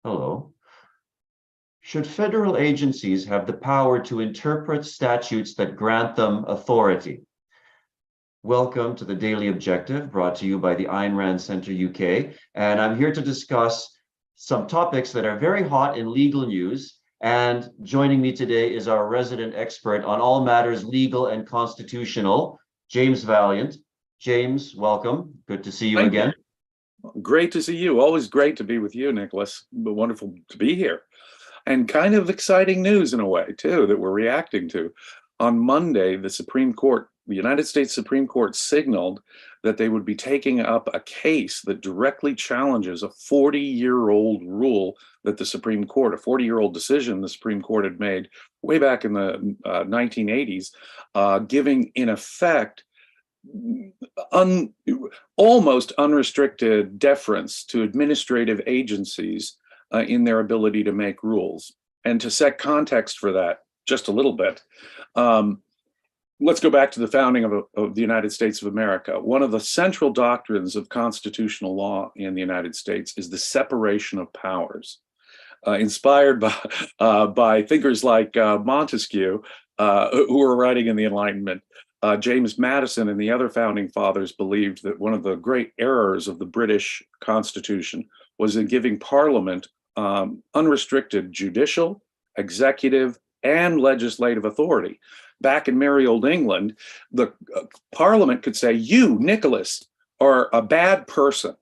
Hello. Should federal agencies have the power to interpret statutes that grant them authority? Welcome to the Daily Objective, brought to you by the Ayn Rand Center UK. And I'm here to discuss some topics that are very hot in legal news. And joining me today is our resident expert on all matters legal and constitutional, James Valliant. James, welcome. Good to see you again. Great to see you. Always great to be with you, Nicholas. Wonderful to be here. And kind of exciting news in a way, too, that we're reacting to. On Monday, the United States Supreme Court signaled that they would be taking up a case that directly challenges a 40-year-old rule that the Supreme Court, a 40-year-old decision the Supreme Court had made way back in the 1980s, giving, in effect, almost unrestricted deference to administrative agencies in their ability to make rules. And to set context for that just a little bit, let's go back to the founding of the United States of America. One of the central doctrines of constitutional law in the United States is the separation of powers, inspired by thinkers like Montesquieu, who were writing in the Enlightenment. James Madison and the other founding fathers believed that one of the great errors of the British Constitution was in giving Parliament unrestricted judicial, executive, and legislative authority. Back in merry old England, the Parliament could say, "You, Nicholas, are a bad person,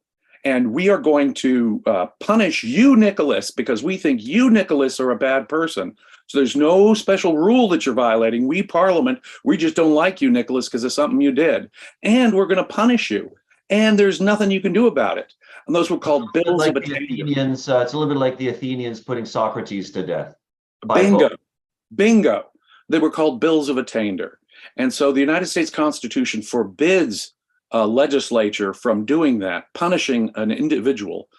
and we are going to punish you, Nicholas, because we think you, Nicholas, are a bad person. So there's no special rule that you're violating. We, Parliament, we just don't like you, Nicholas, because of something you did. And we're going to punish you. And there's nothing you can do about it." And those were called bills of attainder. It's a little bit like the Athenians putting Socrates to death. Bingo. They were called bills of attainder. And so the United States Constitution forbids a legislature from doing that, punishing an individual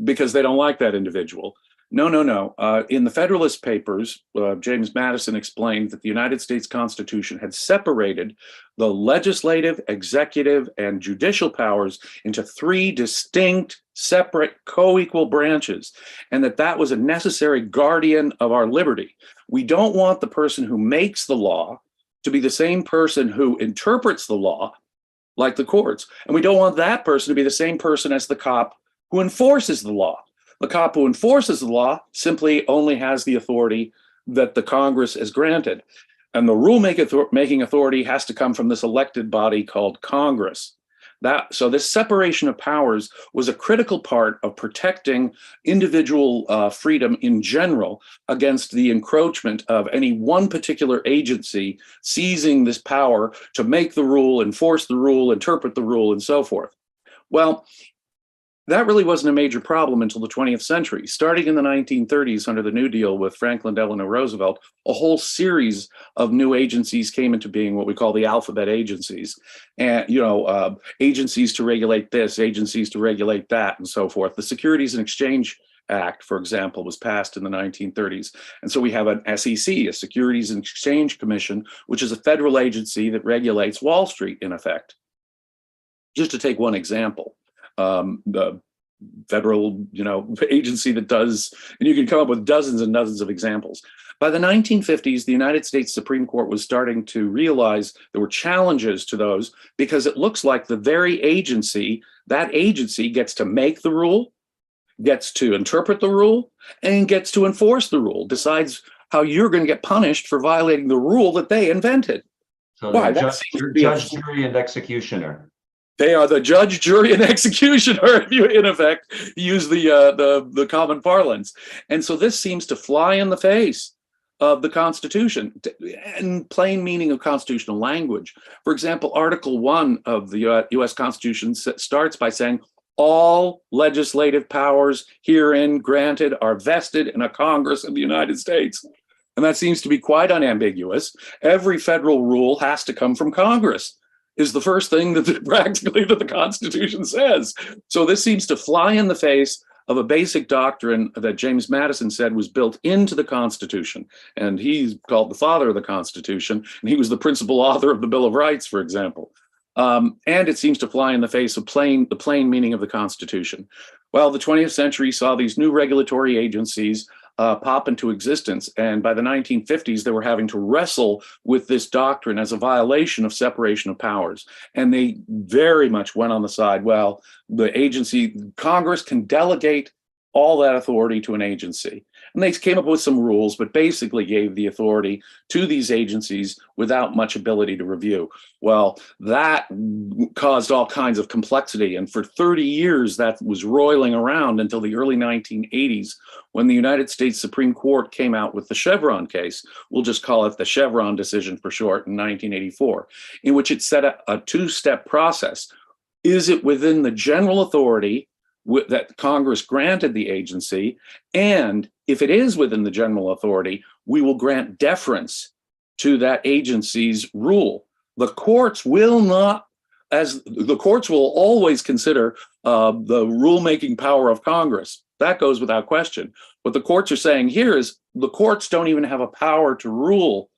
because they don't like that individual. No. In the Federalist Papers, James Madison explained that the United States Constitution had separated the legislative, executive, and judicial powers into three distinct, separate, co-equal branches, and that was a necessary guardian of our liberty. We don't want the person who makes the law to be the same person who interprets the law, like the courts, and we don't want that person to be the same person as the cop who enforces the law. The cop who enforces the law simply only has the authority that the Congress has granted. And the rule-making authority has to come from this elected body called Congress. So this separation of powers was a critical part of protecting individual freedom in general against the encroachment of any one particular agency seizing this power to make the rule, enforce the rule, interpret the rule, and so forth. Well, that really wasn't a major problem until the 20th century. Starting in the 1930s under the New Deal with Franklin Delano Roosevelt, a whole series of new agencies came into being, what we call the alphabet agencies. And, agencies to regulate this, agencies to regulate that, and so forth. The Securities and Exchange Act, for example, was passed in the 1930s. And so we have an SEC, a Securities and Exchange Commission, which is a federal agency that regulates Wall Street, in effect. Just to take one example. The federal, agency that does, and you can come up with dozens and dozens of examples. By the 1950s, the United States Supreme Court was starting to realize there were challenges to those because it looks like the very agency, that agency gets to make the rule, gets to interpret the rule, and gets to enforce the rule, decides how you're going to get punished for violating the rule that they invented. So judge, jury, and executioner. They are the judge, jury, and executioner, if you, in effect, use the common parlance. And so this seems to fly in the face of the Constitution and plain meaning of constitutional language. For example, Article 1 of the U.S. Constitution starts by saying, all legislative powers herein granted are vested in a Congress of the United States. And that seems to be quite unambiguous. Every federal rule has to come from Congress, is the first thing that practically that the Constitution says. So this seems to fly in the face of a basic doctrine that James Madison said was built into the Constitution. And he's called the father of the Constitution, and he was the principal author of the Bill of Rights, for example. And it seems to fly in the face of the plain meaning of the Constitution. Well, the 20th century saw these new regulatory agencies pop into existence. And by the 1950s, they were having to wrestle with this doctrine as a violation of separation of powers. And they very much went on the side, well, Congress can delegate all that authority to an agency. And they came up with some rules, but basically gave the authority to these agencies without much ability to review. Well, that caused all kinds of complexity. And for 30 years, that was roiling around until the early 1980s, when the United States Supreme Court came out with the Chevron case. We'll just call it the Chevron decision for short, in 1984, in which it set a two-step process. Is it within the general authority that Congress granted the agency? And if it is within the general authority, we will grant deference to that agency's rule. The courts will not, as the courts will always consider the rulemaking power of Congress. That goes without question. What the courts are saying here is the courts don't even have a power to rule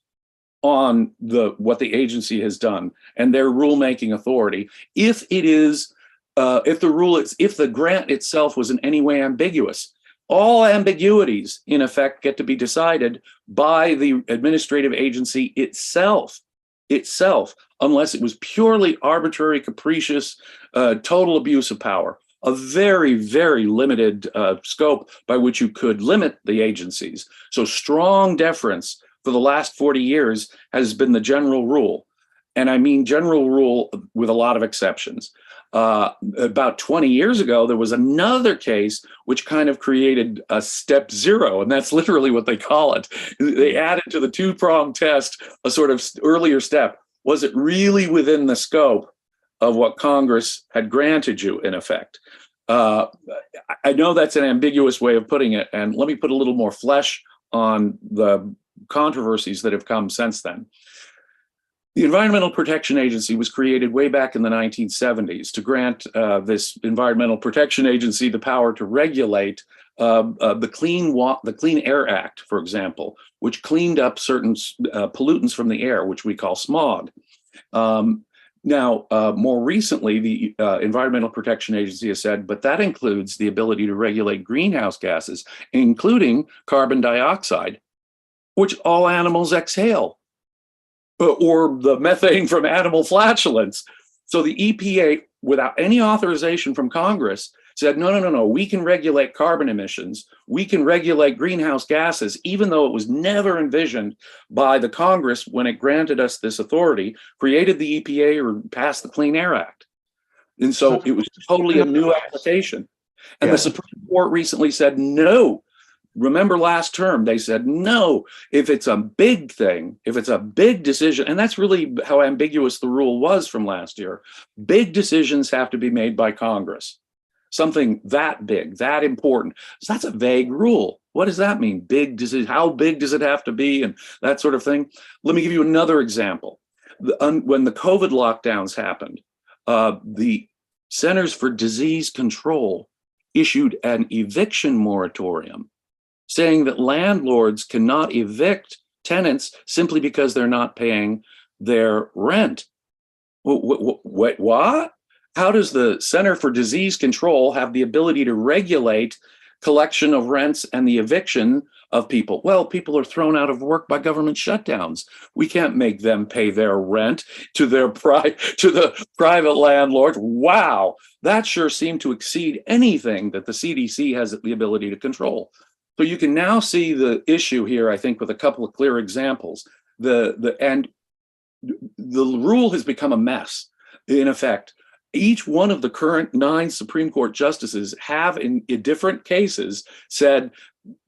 on what the agency has done and their rulemaking authority if it is if the grant itself was in any way ambiguous. All ambiguities, in effect, get to be decided by the administrative agency itself, unless it was purely arbitrary, capricious, total abuse of power. A very, very limited scope by which you could limit the agencies. So strong deference for the last 40 years has been the general rule. And I mean general rule with a lot of exceptions. About 20 years ago, there was another case which kind of created a step zero, and that's literally what they call it. They added to the two-pronged test a sort of earlier step. Was it really within the scope of what Congress had granted you, in effect? I know that's an ambiguous way of putting it, and let me put a little more flesh on the controversies that have come since then. The Environmental Protection Agency was created way back in the 1970s to grant this Environmental Protection Agency the power to regulate the Clean Air Act, for example, which cleaned up certain pollutants from the air, which we call smog. Now, more recently, the Environmental Protection Agency has said, but that includes the ability to regulate greenhouse gases, including carbon dioxide, which all animals exhale, or the methane from animal flatulence. So the EPA, without any authorization from Congress, said, no, we can regulate carbon emissions. We can regulate greenhouse gases, even though it was never envisioned by the Congress when it granted us this authority, created the EPA or passed the Clean Air Act. And so it was totally a new application. And the Supreme Court recently said, no. Remember last term, they said, no, if it's a big thing, if it's a big decision, and that's really how ambiguous the rule was from last year, big decisions have to be made by Congress. Something that big, that important. So that's a vague rule. What does that mean? Big decision, how big does it have to be, and that sort of thing? Let me give you another example. When the COVID lockdowns happened, the Centers for Disease Control issued an eviction moratorium, saying that landlords cannot evict tenants simply because they're not paying their rent. What? How does the Center for Disease Control have the ability to regulate collection of rents and the eviction of people? Well, people are thrown out of work by government shutdowns. We can't make them pay their rent to the private landlord. Wow, that sure seemed to exceed anything that the CDC has the ability to control. So you can now see the issue here, I think, with a couple of clear examples. And the rule has become a mess. In effect, each one of the current 9 Supreme Court justices have, in different cases, said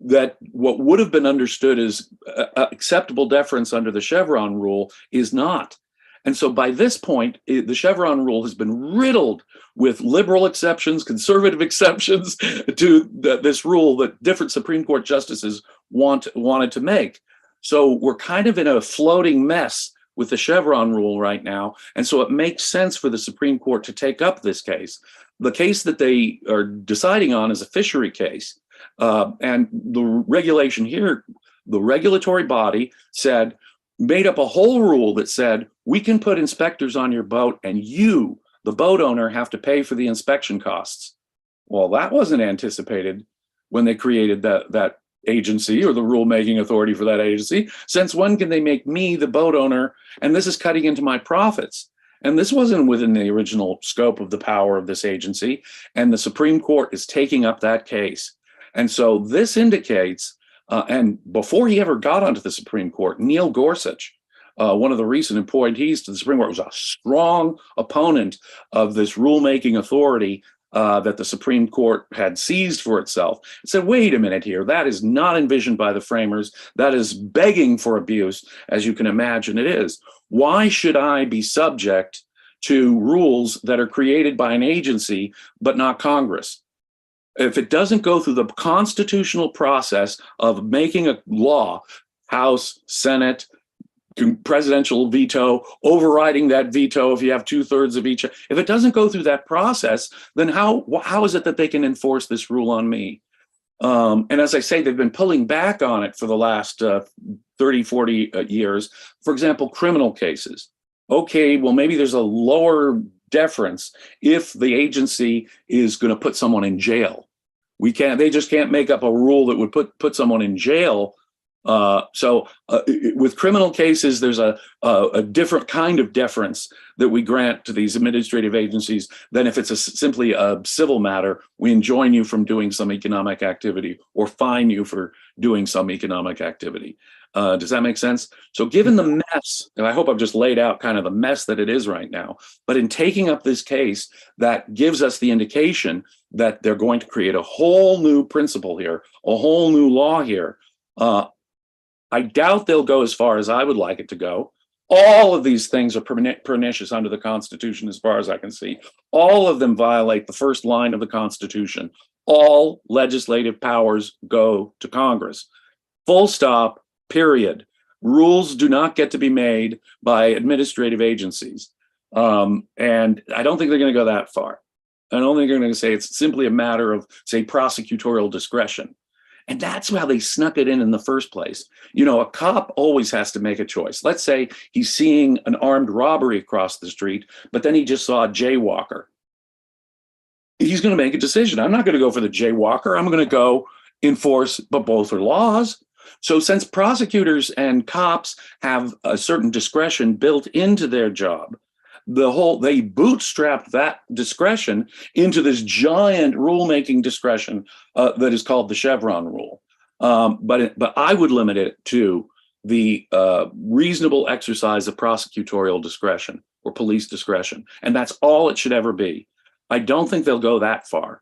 that what would have been understood as acceptable deference under the Chevron rule is not. And so by this point, the Chevron rule has been riddled with liberal exceptions, conservative exceptions to this rule that different Supreme Court justices wanted to make. So we're kind of in a floating mess with the Chevron rule right now. And so it makes sense for the Supreme Court to take up this case. The case that they are deciding on is a fishery case. And the regulation here, the regulatory body said, made up a whole rule that said, we can put inspectors on your boat and you, the boat owner, have to pay for the inspection costs. Well, that wasn't anticipated when they created that agency or the rulemaking authority for that agency. Since when can they make me the boat owner? And this is cutting into my profits. And this wasn't within the original scope of the power of this agency. And the Supreme Court is taking up that case. And so this indicates, and before he ever got onto the Supreme Court, Neil Gorsuch, one of the recent appointees to the Supreme Court, was a strong opponent of this rulemaking authority that the Supreme Court had seized for itself. It said, wait a minute here, that is not envisioned by the framers. That is begging for abuse, as you can imagine it is. Why should I be subject to rules that are created by an agency, but not Congress? If it doesn't go through the constitutional process of making a law, House, Senate, presidential veto, overriding that veto if you have 2/3 of each. If it doesn't go through that process, then how is it that they can enforce this rule on me? And as I say, they've been pulling back on it for the last 30, 40 years. For example, criminal cases. Okay, well, maybe there's a lower deference if the agency is going to put someone in jail. They just can't make up a rule that would put someone in jail. With criminal cases, there's a different kind of deference that we grant to these administrative agencies than if it's simply a civil matter. We enjoin you from doing some economic activity or fine you for doing some economic activity. Does that make sense? So given the mess, and I hope I've just laid out kind of the mess that it is right now, but in taking up this case, that gives us the indication that they're going to create a whole new principle here, a whole new law here. I doubt they'll go as far as I would like it to go. All of these things are pernicious under the Constitution, as far as I can see. All of them violate the first line of the Constitution. All legislative powers go to Congress. Full stop, period. Rules do not get to be made by administrative agencies. And I don't think they're going to go that far. I don't think they're going to say it's simply a matter of, say, prosecutorial discretion. And that's how they snuck it in the first place. You know, a cop always has to make a choice. Let's say he's seeing an armed robbery across the street, but then he just saw a jaywalker. He's going to make a decision. I'm not going to go for the jaywalker. I'm going to go enforce, but both are laws. So since prosecutors and cops have a certain discretion built into their job, they bootstrapped that discretion into this giant rulemaking discretion that is called the Chevron rule. But I would limit it to the reasonable exercise of prosecutorial discretion or police discretion. And that's all it should ever be. I don't think they'll go that far.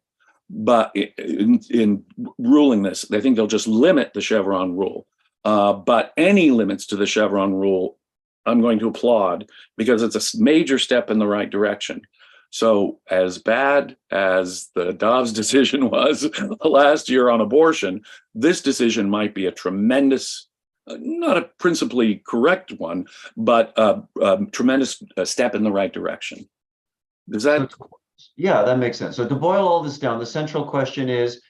But in ruling this, they think they'll just limit the Chevron rule. But any limits to the Chevron rule, I'm going to applaud, because it's a major step in the right direction. So as bad as the Dobbs decision was last year on abortion, this decision might be a tremendous, not a principally correct one, but a tremendous step in the right direction. Does that? Yeah, that makes sense. So to boil all this down, the central question is,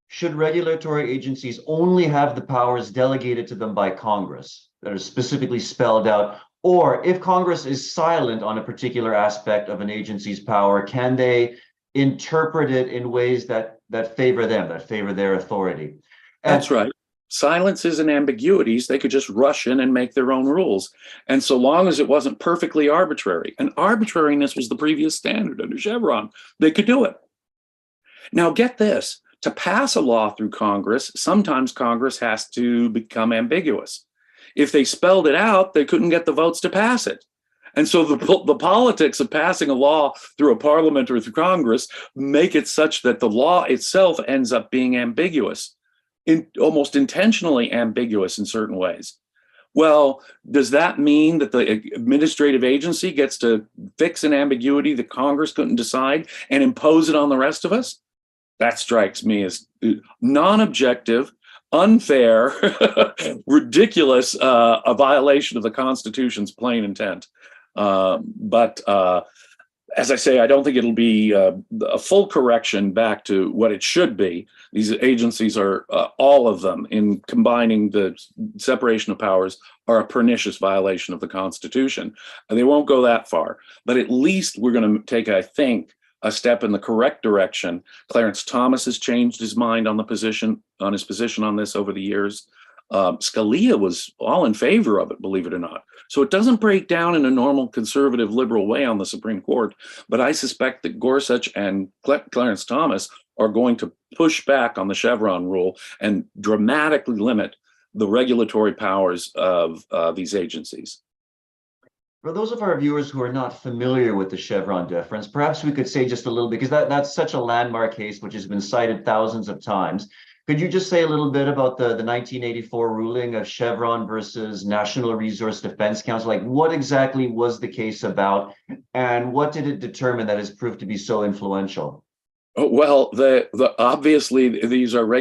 should regulatory agencies only have the powers delegated to them by Congress that are specifically spelled out? Or if Congress is silent on a particular aspect of an agency's power, can they interpret it in ways that favor them, that favor their authority? That's right. Silences and ambiguities, they could just rush in and make their own rules. And so long as it wasn't perfectly arbitrary, and arbitrariness was the previous standard under Chevron, they could do it. Now get this, to pass a law through Congress, sometimes Congress has to become ambiguous. If they spelled it out, they couldn't get the votes to pass it. And so the politics of passing a law through a parliament or through Congress make it such that the law itself ends up being ambiguous, almost intentionally ambiguous in certain ways. Well, does that mean that the administrative agency gets to fix an ambiguity that Congress couldn't decide and impose it on the rest of us? That strikes me as non-objective, unfair, ridiculous, a violation of the Constitution's plain intent. But As I say, I don't think it'll be a full correction back to what it should be. These agencies are, all of them, in combining the separation of powers, are a pernicious violation of the Constitution. And they won't go that far, but at least we're going to take, I think, a step in the correct direction. Clarence Thomas has changed his mind on his position on this over the years. Scalia was all in favor of it, believe it or not. So it doesn't break down in a normal conservative liberal way on the Supreme Court, but I suspect that Gorsuch and Clarence Thomas are going to push back on the Chevron rule and dramatically limit the regulatory powers of these agencies. For those of our viewers who are not familiar with the Chevron deference, perhaps we could say just a little, because that's such a landmark case which has been cited thousands of times. Could you just say a little bit about the 1984 ruling of Chevron versus National Resource Defense Council? Like, what exactly was the case about, and what did it determine that has proved to be so influential? Well, obviously these are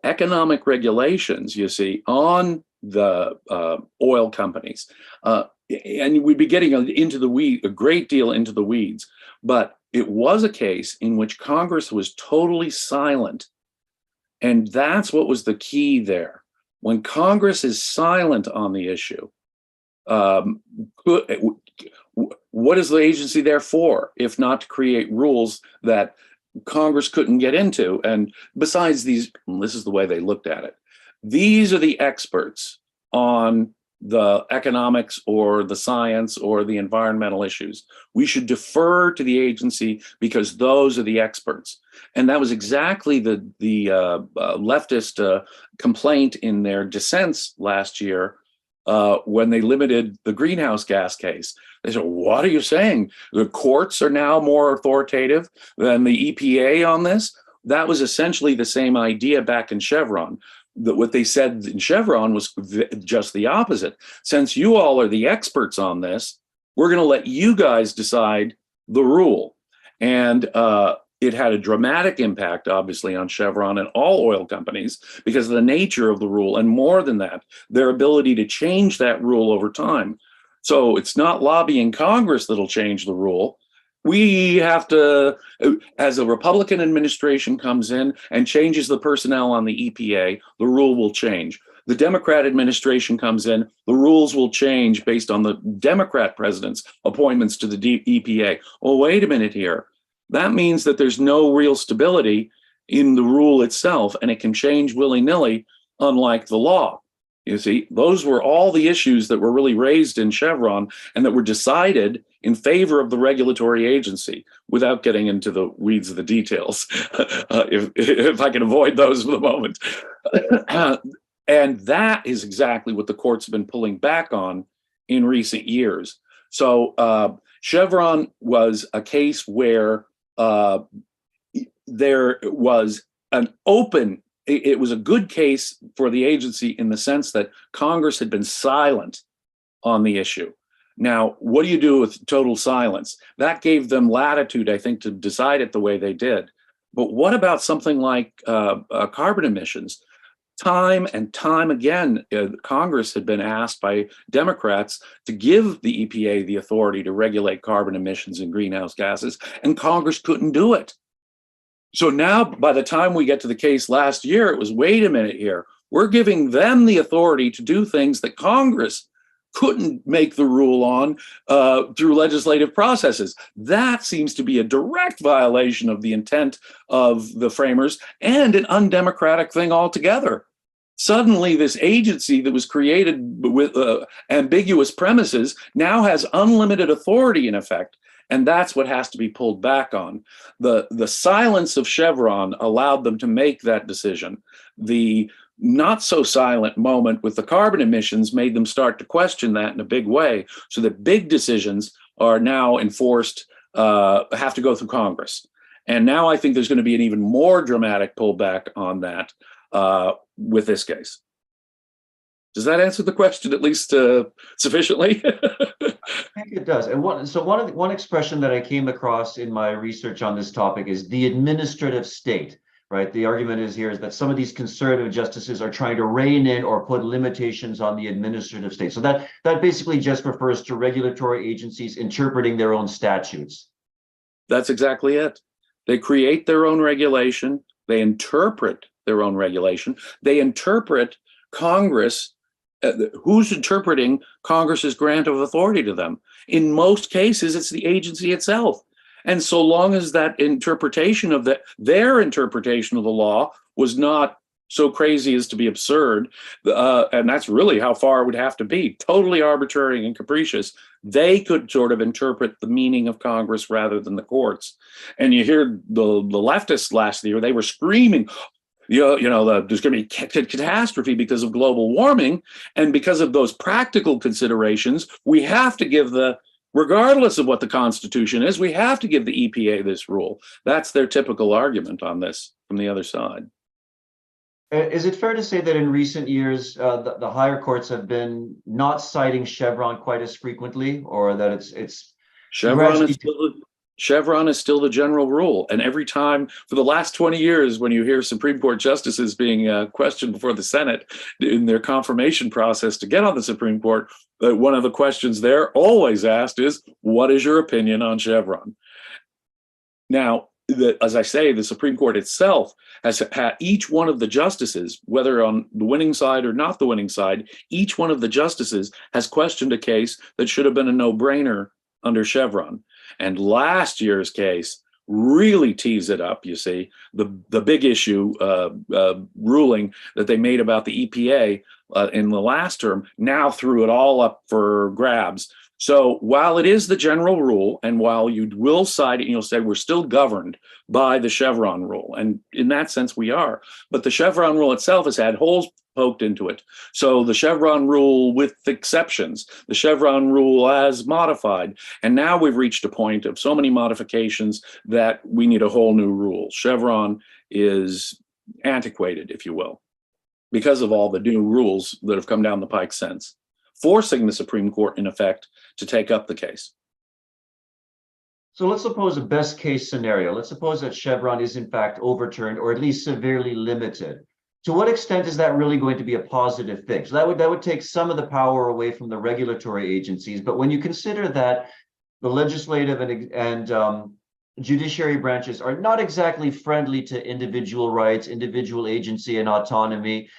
economic regulations, you see, on the oil companies, and we'd be getting into a great deal into the weeds, but it was a case in which Congress was totally silent. And that's what was the key there. When Congress is silent on the issue, what is the agency there for, if not to create rules that Congress couldn't get into? And besides this is the way they looked at it. These are the experts on the economics or the science or the environmental issues. We should defer to the agency because those are the experts. And that was exactly the leftist complaint in their dissents last year when they limited the greenhouse gas case. They said, what are you saying? The courts are now more authoritative than the EPA on this? That was essentially the same idea back in Chevron. That what they said in Chevron was just the opposite. Since you all are the experts on this, we're going to let you guys decide the rule. And it had a dramatic impact, obviously, on Chevron and all oil companies because of the nature of the rule. And more than that, their ability to change that rule over time. So it's not lobbying Congress that'll change the rule. We have to, as a Republican administration comes in and changes the personnel on the EPA, the rule will change. The Democrat administration comes in, the rules will change based on the Democrat president's appointments to the EPA. Well, wait a minute here. That means that there's no real stability in the rule itself, and it can change willy-nilly, unlike the law. You see, those were all the issues that were really raised in Chevron and that were decided in favor of the regulatory agency, without getting into the weeds of the details, if I can avoid those for the moment. And that is exactly what the courts have been pulling back on in recent years. So Chevron was a case where there was an open, it was a good case for the agency in the sense that Congress had been silent on the issue. Now, what do you do with total silence? That gave them latitude, I think, to decide it the way they did. But what about something like carbon emissions? Time and time again, Congress had been asked by Democrats to give the EPA the authority to regulate carbon emissions and greenhouse gases, and Congress couldn't do it. So now, by the time we get to the case last year, it was, wait a minute here, we're giving them the authority to do things that Congress couldn't make the rule on through legislative processes. That seems to be a direct violation of the intent of the framers and an undemocratic thing altogether. Suddenly, this agency that was created with ambiguous premises now has unlimited authority in effect. And that's what has to be pulled back on. The silence of Chevron allowed them to make that decision. The not so silent moment with the carbon emissions made them start to question that in a big way. So that big decisions are now enforced, have to go through Congress. And now I think there's going to be an even more dramatic pullback on that with this case. Does that answer the question at least sufficiently? I think it does. And one expression that I came across in my research on this topic is the administrative state. right? The argument is that some of these conservative justices are trying to rein in or put limitations on the administrative state. So that basically just refers to regulatory agencies interpreting their own statutes. That's exactly it. They create their own regulation. They interpret their own regulation. They interpret Congress. Who's interpreting Congress's grant of authority to them? In most cases, it's the agency itself. And so long as that interpretation of their interpretation of the law was not so crazy as to be absurd, and that's really how far it would have to be, totally arbitrary and capricious, they could sort of interpret the meaning of Congress rather than the courts. And you hear the leftists last year, they were screaming, there's going to be catastrophe because of global warming. And because of those practical considerations, we have to give regardless of what the Constitution is, we have to give the EPA this rule. That's their typical argument on this from the other side. Is it fair to say that in recent years, the higher courts have been not citing Chevron quite as frequently, or that it's Chevron is still the general rule. And every time for the last 20 years, when you hear Supreme Court justices being questioned before the Senate in their confirmation process to get on the Supreme Court, one of the questions they're always asked is, what is your opinion on Chevron? Now, as I say, the Supreme Court itself has had each one of the justices, whether on the winning side or not the winning side, each one of the justices has questioned a case that should have been a no-brainer under Chevron. And last year's case really tees it up, you see. The big issue ruling that they made about the EPA in the last term now threw it all up for grabs. So while it is the general rule, and while you will cite it, and you'll say we're still governed by the Chevron rule, and in that sense we are, but the Chevron rule itself has had holes poked into it. So the Chevron rule with exceptions, the Chevron rule as modified, and now we've reached a point of so many modifications that we need a whole new rule. Chevron is antiquated, if you will, because of all the new rules that have come down the pike since, forcing the Supreme Court, in effect, to take up the case. So let's suppose a best case scenario. Let's suppose that Chevron is in fact overturned, or at least severely limited. To what extent is that really going to be a positive thing? So that would take some of the power away from the regulatory agencies. But when you consider that the legislative and judiciary branches are not exactly friendly to individual rights, individual agency, and autonomy,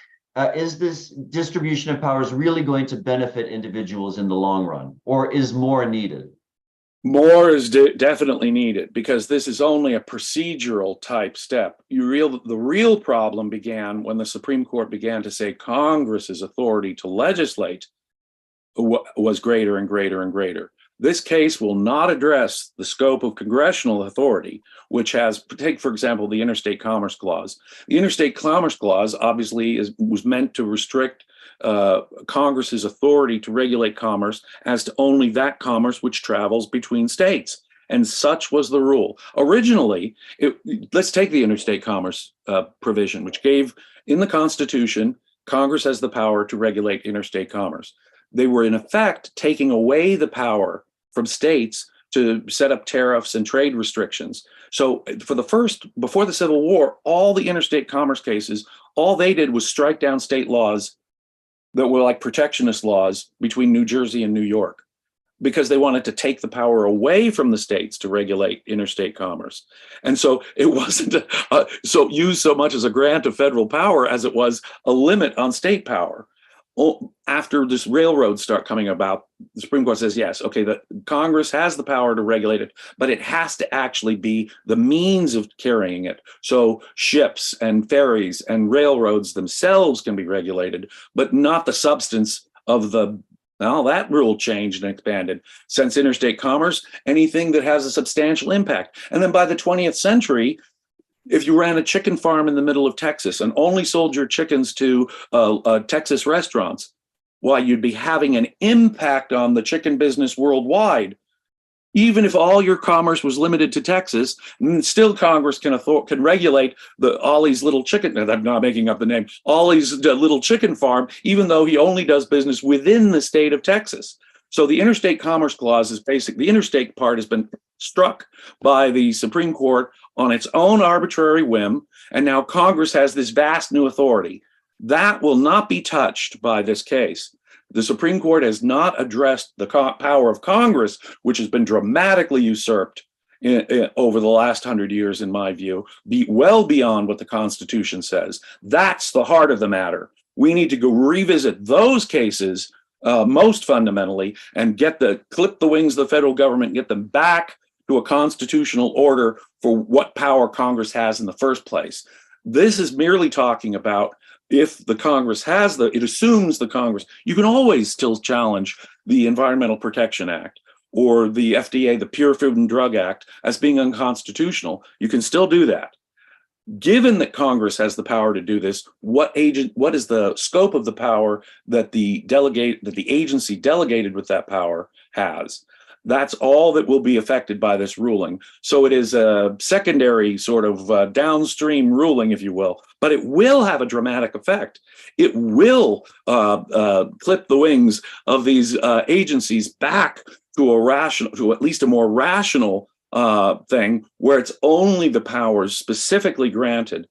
is this distribution of powers really going to benefit individuals in the long run, or is more needed? More is definitely needed, because this is only a procedural type step. The real problem began when the Supreme Court began to say Congress's authority to legislate was greater and greater and greater. This case will not address the scope of congressional authority, which has, take for example, the Interstate Commerce Clause. The Interstate Commerce Clause obviously was meant to restrict Congress's authority to regulate commerce as to only that commerce which travels between states. And such was the rule. Originally, let's take the interstate commerce provision, which gave in the Constitution, Congress has the power to regulate interstate commerce. They were in effect taking away the power from states to set up tariffs and trade restrictions. So before the Civil War, all the interstate commerce cases, all they did was strike down state laws that were like protectionist laws between New Jersey and New York, because they wanted to take the power away from the states to regulate interstate commerce. And so it wasn't used so much as a grant of federal power as it was a limit on state power. After this railroads start coming about, the Supreme Court says, yes, okay, the Congress has the power to regulate it, but it has to actually be the means of carrying it. So ships and ferries and railroads themselves can be regulated, but not the substance of that rule changed and expanded. Since interstate commerce, anything that has a substantial impact. And then by the 20th century, if you ran a chicken farm in the middle of Texas and only sold your chickens to Texas restaurants, why, you'd be having an impact on the chicken business worldwide. Even if all your commerce was limited to Texas, still Congress can regulate Ollie's Little Chicken. I'm not making up the name. Ollie's Little Chicken Farm, even though he only does business within the state of Texas. So the Interstate Commerce Clause is the interstate part has been struck by the Supreme Court on its own arbitrary whim, and now Congress has this vast new authority. That will not be touched by this case. The Supreme Court has not addressed the power of Congress, which has been dramatically usurped over the last 100 years, in my view, well beyond what the Constitution says. That's the heart of the matter. We need to go revisit those cases most fundamentally and clip the wings of the federal government, get them back to a constitutional order for what power Congress has in the first place. This is merely talking about if the Congress has it assumes the Congress, you can always still challenge the Environmental Protection Act or the FDA, the Pure Food and Drug Act, as being unconstitutional. You can still do that. Given that Congress has the power to do this, what is the scope of the power that the agency delegated with that power has? That's all that will be affected by this ruling. So it is a secondary sort of downstream ruling, if you will, but it will have a dramatic effect. It will clip the wings of these agencies back to at least a more rational thing, where it's only the powers specifically granted.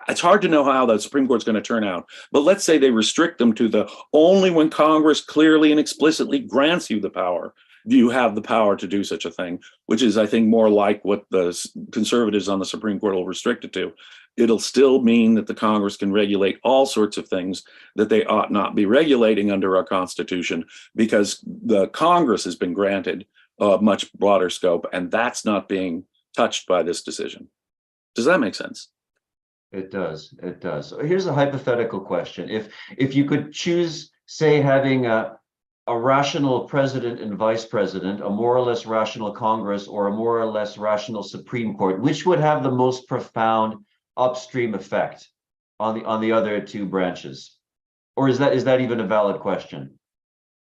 It's hard to know how the Supreme Court's going to turn out, but let's say they restrict them to the only when Congress clearly and explicitly grants you the power, do you have the power to do such a thing, which is, I think, more like what the conservatives on the Supreme Court will restrict it to. It'll still mean that the Congress can regulate all sorts of things that they ought not be regulating under our Constitution, because the Congress has been granted a much broader scope, and that's not being touched by this decision. Does that make sense? It does. It does. So here's a hypothetical question. If you could choose, say, having a rational president and vice president, a more or less rational Congress, or a more or less rational Supreme Court, which would have the most profound upstream effect on the other two branches? Or is that even a valid question?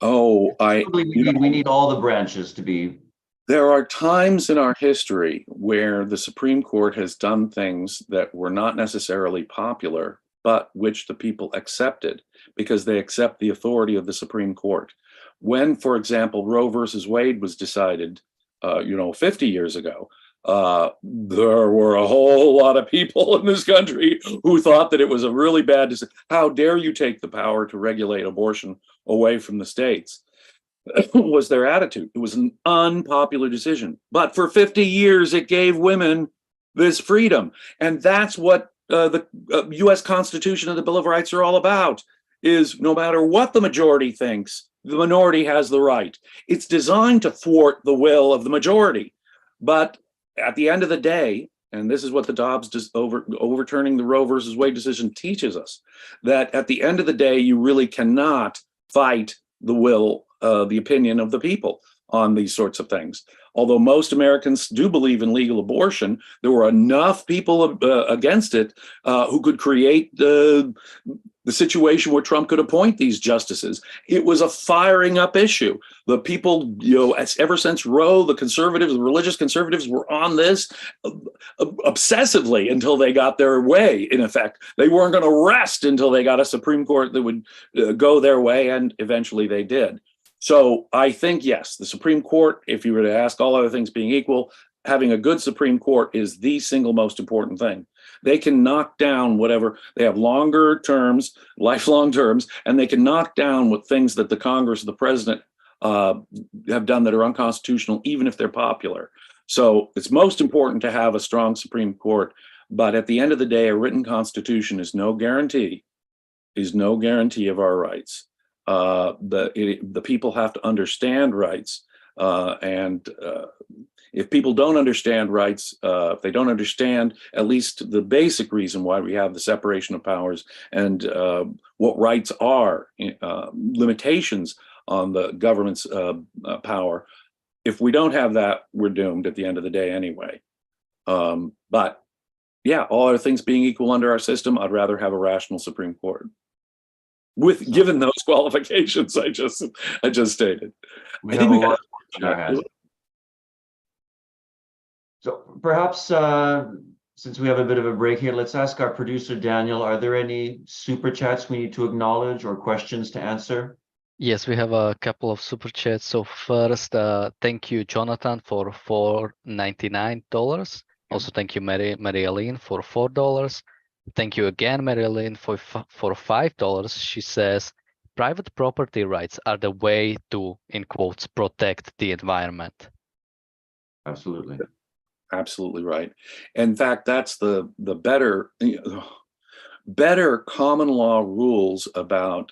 We need all the branches to be. There are times in our history where the Supreme Court has done things that were not necessarily popular, but which the people accepted because they accept the authority of the Supreme Court. When, for example, Roe versus Wade was decided, 50 years ago, there were a whole lot of people in this country who thought that it was a really bad decision. How dare you take the power to regulate abortion away from the states? Was their attitude. It was an unpopular decision, but for 50 years it gave women this freedom, and that's what the U.S. Constitution and the Bill of Rights are all about. Is no matter what the majority thinks, the minority has the right. It's designed to thwart the will of the majority, but at the end of the day, and this is what the Dobbs overturning the Roe versus Wade decision teaches us, that at the end of the day, you really cannot fight the will, the opinion of the people on these sorts of things. Although most Americans do believe in legal abortion, there were enough people against it who could create the situation where Trump could appoint these justices. It was a firing up issue. The people, ever since Roe, the conservatives, the religious conservatives were on this obsessively until they got their way, in effect. They weren't going to rest until they got a Supreme Court that would go their way, and eventually they did. So I think, yes, the Supreme Court, if you were to ask all other things being equal, having a good Supreme Court is the single most important thing. They can knock down whatever, they have longer terms, lifelong terms, and they can knock down what things that the Congress, the president have done that are unconstitutional, even if they're popular. So it's most important to have a strong Supreme Court. But at the end of the day, a written constitution is no guarantee of our rights. The people have to understand rights, and if people don't understand rights, if they don't understand at least the basic reason why we have the separation of powers and what rights are, limitations on the government's power, if we don't have that, we're doomed at the end of the day anyway. But yeah, all other things being equal under our system, I'd rather have a rational Supreme Court, given those qualifications I just stated. I think we got a lot. So perhaps since we have a bit of a break here, let's ask our producer Daniel, are there any super chats we need to acknowledge or questions to answer? Yes, we have a couple of super chats. So first, thank you, Jonathan, for $4.99. Also, thank you, Mary Aline, for $4. Thank you again, Mary Aline, for $5. She says, private property rights are the way to, in quotes, protect the environment. Absolutely. Absolutely right. In fact, that's the better common law rules about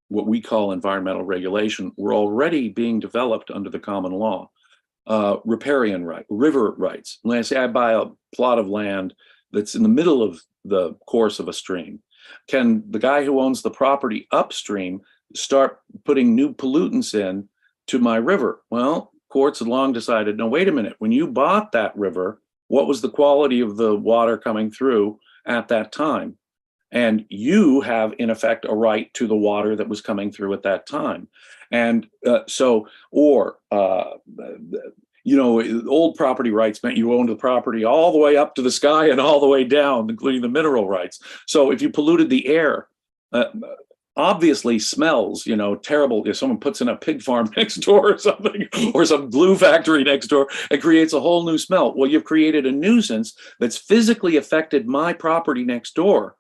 what we call environmental regulation were already being developed under the common law. Riparian right, river rights. When I say I buy a plot of land that's in the middle of the course of a stream, can the guy who owns the property upstream start putting new pollutants in to my river? Well, courts had long decided, no, wait a minute, when you bought that river, what was the quality of the water coming through at that time? And you have, in effect, a right to the water that was coming through at that time. And old property rights meant you owned the property all the way up to the sky and all the way down, including the mineral rights. So if you polluted the air, obviously smells, terrible. If someone puts in a pig farm next door or something, or some glue factory next door, it creates a whole new smell. Well, you've created a nuisance that's physically affected my property next door.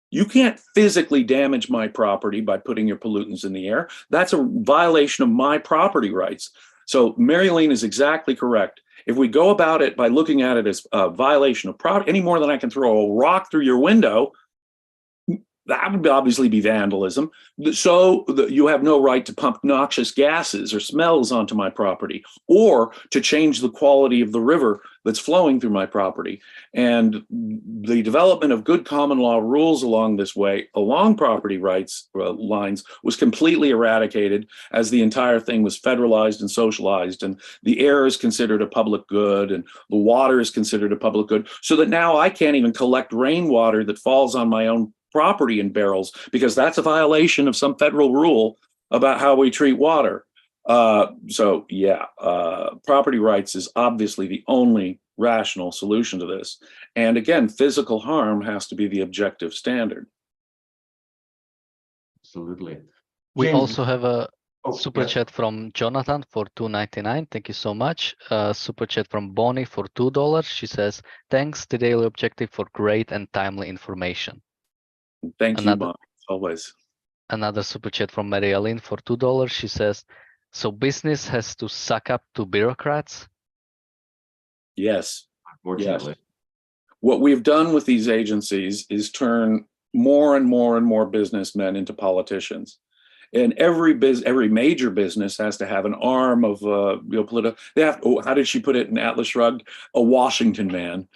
You can't physically damage my property by putting your pollutants in the air. That's a violation of my property rights. So Mary Elaine is exactly correct. If we go about it by looking at it as a violation of property, any more than I can throw a rock through your window, that would obviously be vandalism. So you have no right to pump noxious gases or smells onto my property, or to change the quality of the river that's flowing through my property. And the development of good common law rules along this way, along property rights lines, was completely eradicated as the entire thing was federalized and socialized, and the air is considered a public good and the water is considered a public good, so that now I can't even collect rainwater that falls on my own property in barrels, because that's a violation of some federal rule about how we treat water. Property rights is obviously the only rational solution to this. And again, physical harm has to be the objective standard. Absolutely. We James, also have a oh, super yes. chat from Jonathan for $2.99. Thank you so much. Super chat from Bonnie for $2. She says, thanks, the Daily Objective, for great and timely information. Thank you, Bob, always. Another super chat from Mary Aline for $2. She says, so business has to suck up to bureaucrats? Yes. Unfortunately. Yes. What we've done with these agencies is turn more and more and more businessmen into politicians. And every major business has to have an arm of political. They have. Oh, how did she put it in Atlas Shrugged? A Washington man.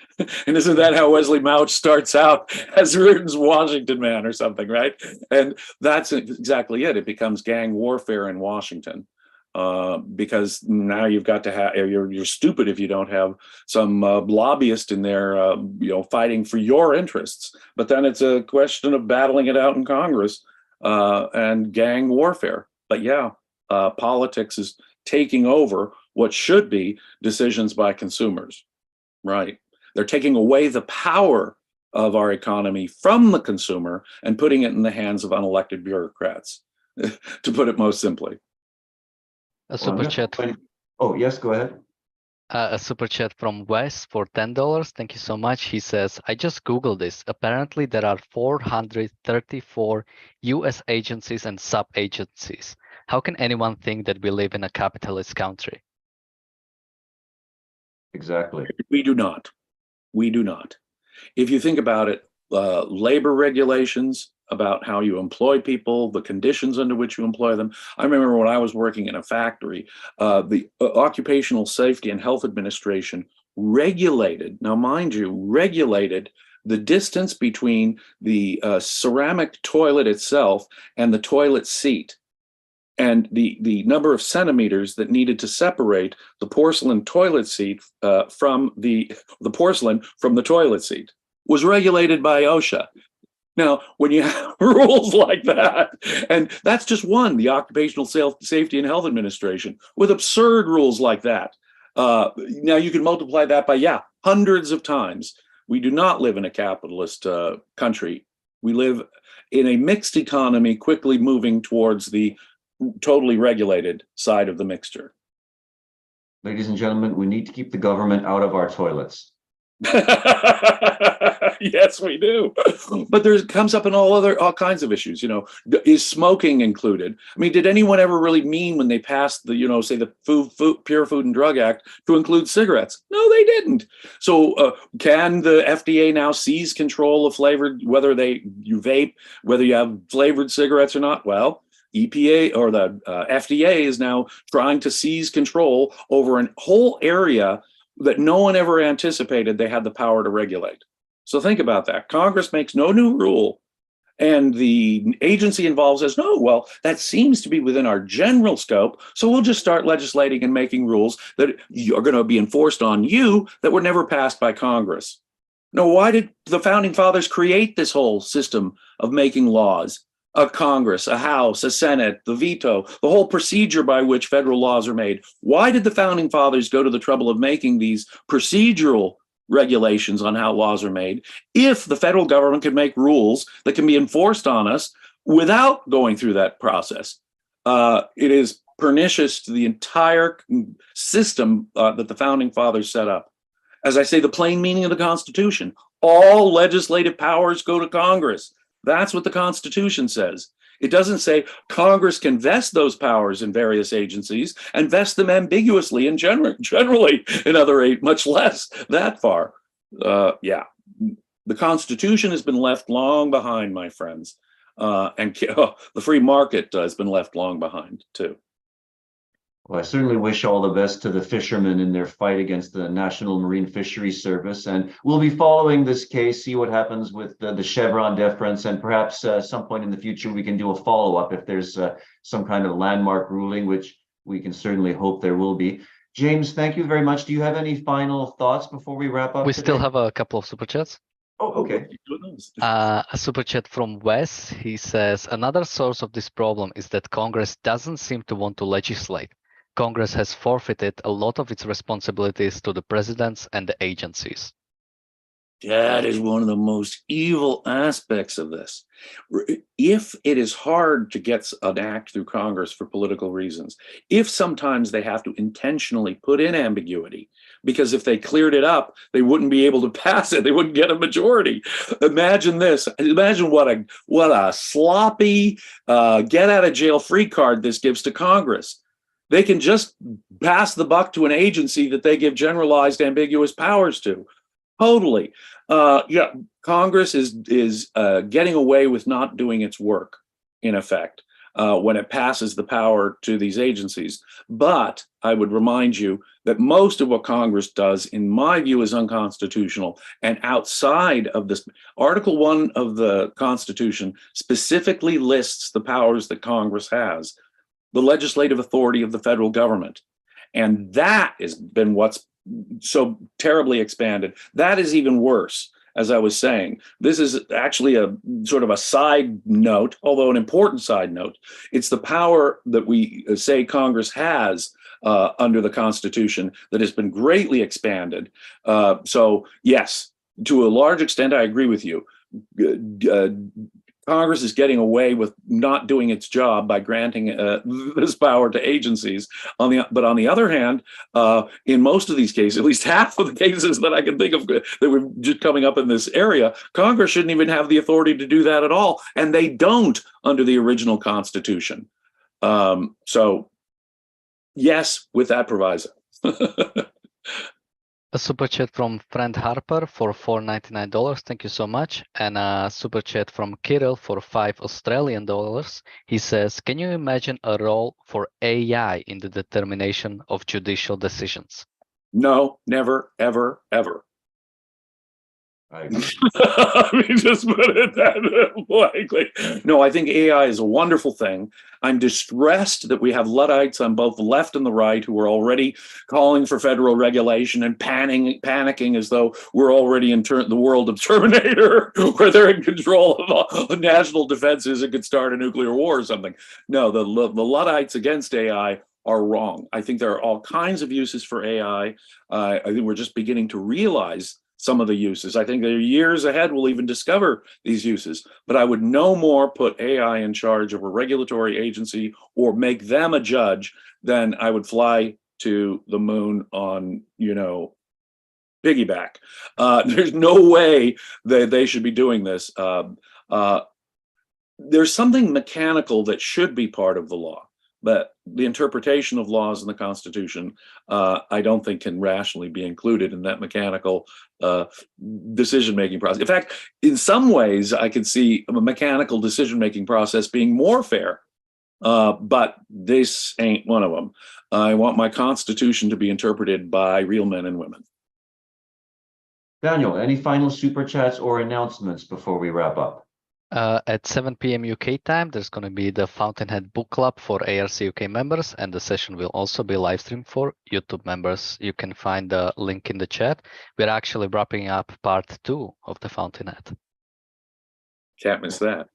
And isn't that how Wesley Mouch starts out, as Reardon's Washington man or something, right? And that's exactly it. It becomes gang warfare in Washington, because now you've got to have. You're stupid if you don't have some lobbyist in there, fighting for your interests. But then it's a question of battling it out in Congress. And gang warfare. But politics is taking over what should be decisions by consumers, right? They're taking away the power of our economy from the consumer and putting it in the hands of unelected bureaucrats, to put it most simply. A super chat. Oh, yes, go ahead. A super chat from Wes for $10. Thank you so much. He says, I just Googled this. Apparently, there are 434 US agencies and sub-agencies. How can anyone think that we live in a capitalist country? Exactly. We do not. We do not. If you think about it, labor regulations about how you employ people, the conditions under which you employ them. I remember when I was working in a factory, the Occupational Safety and Health Administration regulated, now mind you, regulated the distance between the ceramic toilet itself and the toilet seat, and the number of centimeters that needed to separate the porcelain toilet seat from the porcelain from the toilet seat was regulated by OSHA. Now, when you have rules like that, and that's just one, the Occupational Safety and Health Administration, with absurd rules like that. Now you can multiply that by, hundreds of times. We do not live in a capitalist country. We live in a mixed economy, quickly moving towards the totally regulated side of the mixture. Ladies and gentlemen, we need to keep the government out of our toilets. Yes, we do. But there comes up in all kinds of issues. Is smoking included? I mean, did anyone ever really mean when they passed the, say the Pure Food and Drug Act to include cigarettes? No, they didn't. So can the FDA now seize control of flavored, whether you vape, whether you have flavored cigarettes or not? Well, EPA or the FDA is now trying to seize control over a whole area that no one ever anticipated they had the power to regulate. So think about that. Congress makes no new rule, and the agency involved says, no, well, that seems to be within our general scope, so we'll just start legislating and making rules that are going to be enforced on you that were never passed by Congress. Now, why did the Founding Fathers create this whole system of making laws? A Congress, a House, a Senate, the veto, the whole procedure by which federal laws are made. Why did the Founding Fathers go to the trouble of making these procedural regulations on how laws are made if the federal government can make rules that can be enforced on us without going through that process? It is pernicious to the entire system that the Founding Fathers set up. As I say, the plain meaning of the Constitution, all legislative powers go to Congress. That's what the Constitution says. It doesn't say Congress can vest those powers in various agencies and vest them ambiguously and generally in other, much less that far. Yeah, the Constitution has been left long behind, my friends. And the free market has been left long behind, too. Well, I certainly wish all the best to the fishermen in their fight against the National Marine Fisheries Service. And we'll be following this case, see what happens with the Chevron deference, and perhaps some point in the future we can do a follow-up if there's some kind of landmark ruling, which we can certainly hope there will be. James, thank you very much. Do you have any final thoughts before we wrap up? We still have a couple of super chats. Oh, okay. A super chat from Wes. He says, another source of this problem is that Congress doesn't seem to want to legislate. Congress has forfeited a lot of its responsibilities to the presidents and the agencies. That is one of the most evil aspects of this. If it is hard to get an act through Congress for political reasons, if sometimes they have to intentionally put in ambiguity, because if they cleared it up, they wouldn't be able to pass it. They wouldn't get a majority. Imagine this. Imagine what a sloppy get out of jail free card this gives to Congress. They can just pass the buck to an agency that they give generalized ambiguous powers to. Totally. Yeah, Congress is getting away with not doing its work, in effect, when it passes the power to these agencies. But I would remind you that most of what Congress does, in my view, is unconstitutional. And outside of this, Article 1 of the Constitution specifically lists the powers that Congress has, the legislative authority of the federal government. And that has been what's so terribly expanded. That is even worse, as I was saying. This is actually a sort of a side note, although an important side note. It's the power that we say Congress has under the Constitution that has been greatly expanded. So yes, to a large extent, I agree with you. Congress is getting away with not doing its job by granting this power to agencies. But on the other hand, in most of these cases, at least half of the cases that I can think of that were just coming up in this area, Congress shouldn't even have the authority to do that at all. And they don't under the original Constitution. So yes, with that proviso. A super chat from friend Harper for $4.99. Thank you so much. And a super chat from Kirill for $5 Australian. He says, can you imagine a role for AI in the determination of judicial decisions? No, never, ever, ever. I agree. Let me just put it that blankly. No, I think AI is a wonderful thing. I'm distressed that we have Luddites on both the left and the right who are already calling for federal regulation and panicking as though we're already in the world of Terminator, where they're in control of national defenses and could start a nuclear war or something. No, the Luddites against AI are wrong. I think there are all kinds of uses for AI. I think we're just beginning to realize some of the uses. I think they're years ahead we'll even discover these uses, but I would no more put AI in charge of a regulatory agency or make them a judge than I would fly to the moon on, piggyback. There's no way that they should be doing this. There's something mechanical that should be part of the law, but the interpretation of laws in the Constitution, I don't think can rationally be included in that mechanical decision-making process. In fact, in some ways, I could see a mechanical decision-making process being more fair, but this ain't one of them. I want my Constitution to be interpreted by real men and women. Daniel, any final super chats or announcements before we wrap up? At 7 p.m. UK time, there's going to be the Fountainhead Book Club for ARC UK members, and the session will also be live streamed for YouTube members. You can find the link in the chat. We're actually wrapping up part 2 of the Fountainhead. Can't miss that.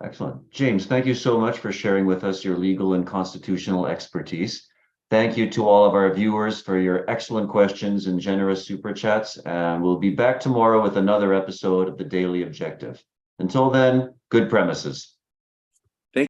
Excellent. James, thank you so much for sharing with us your legal and constitutional expertise. Thank you to all of our viewers for your excellent questions and generous super chats. And we'll be back tomorrow with another episode of the Daily Objective. Until then, good premises.